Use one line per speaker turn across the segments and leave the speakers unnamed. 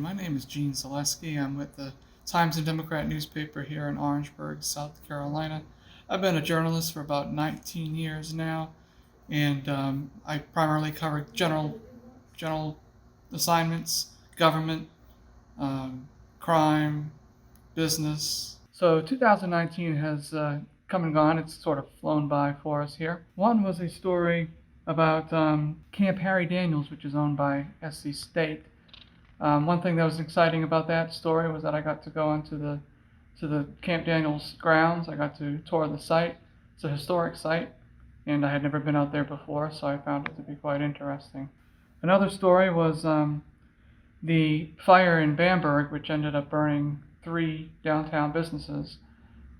My name is Gene Zaleski. I'm with the Times and Democrat newspaper here in Orangeburg, South Carolina. I've been a journalist for about 19 years now, and I primarily cover general assignments, government, crime, business. So 2019 has come and gone. It's sort of flown by for us here. One was a story about Camp Harry Daniels, which is owned by SC State. One thing that was exciting about that story was that I got to go into the Camp Daniels grounds. I got to tour the site. It's a historic site, and I had never been out there before, so I found it to be quite interesting. Another story was the fire in Bamberg, which ended up burning 3 downtown businesses.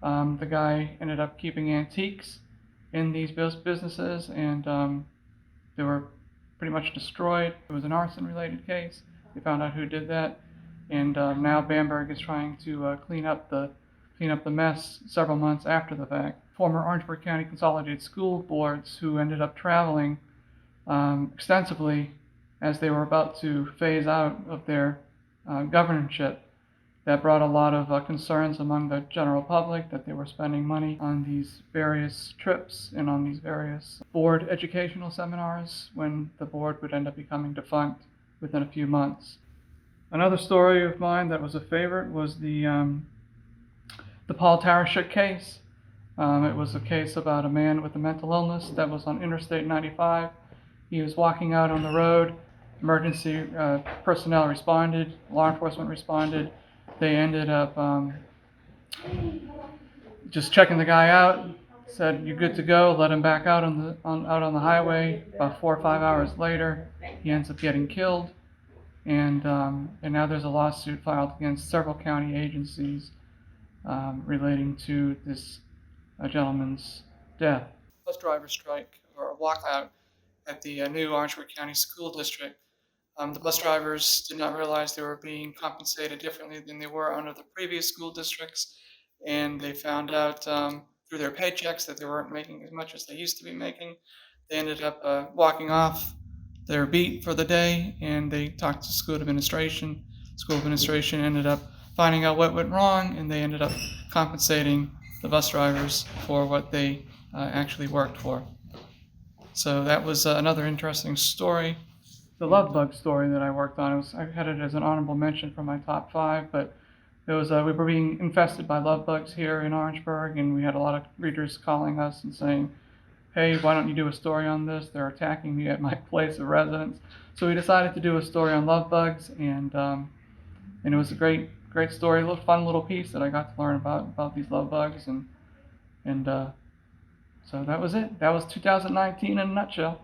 The guy ended up keeping antiques in these businesses, and they were pretty much destroyed. It was an arson-related case. They found out who did that, and now Bamberg is trying to clean up the mess several months after the fact. Former Orangeburg County Consolidated School Boards who ended up traveling extensively as they were about to phase out of their governorship. That brought a lot of concerns among the general public that they were spending money on these various trips and on these various board educational seminars when the board would end up becoming defunct within a few months. Another story of mine that was a favorite was the Paul Tarashuk case. It was a case about a man with a mental illness that was on Interstate 95. He was walking out on the road. Emergency personnel responded. Law enforcement responded. They ended up just checking the guy out. Said, "You're good to go." Let him back out on the highway. About 4 or 5 hours later, he ends up getting killed, and now there's a lawsuit filed against several county agencies relating to this gentleman's death. Bus driver strike or a walkout at the new Orangeburg County School District. The bus drivers did not realize they were being compensated differently than they were under the previous school districts, and they found out through their paychecks that they weren't making as much as they used to be making. They ended up walking off their beat for the day, and they talked to school administration. School administration ended up finding out what went wrong, and they ended up compensating the bus drivers for what they actually worked for. So that was another interesting story. The love bug story that I worked on, I had it as an honorable mention for my top 5, but it was we were being infested by love bugs here in Orangeburg, and we had a lot of readers calling us and saying, "Hey, why don't you do a story on this? They're attacking me at my place of residence." So we decided to do a story on love bugs, and it was a great story, a little fun little piece that I got to learn about these love bugs, and so that was it. That was 2019 in a nutshell.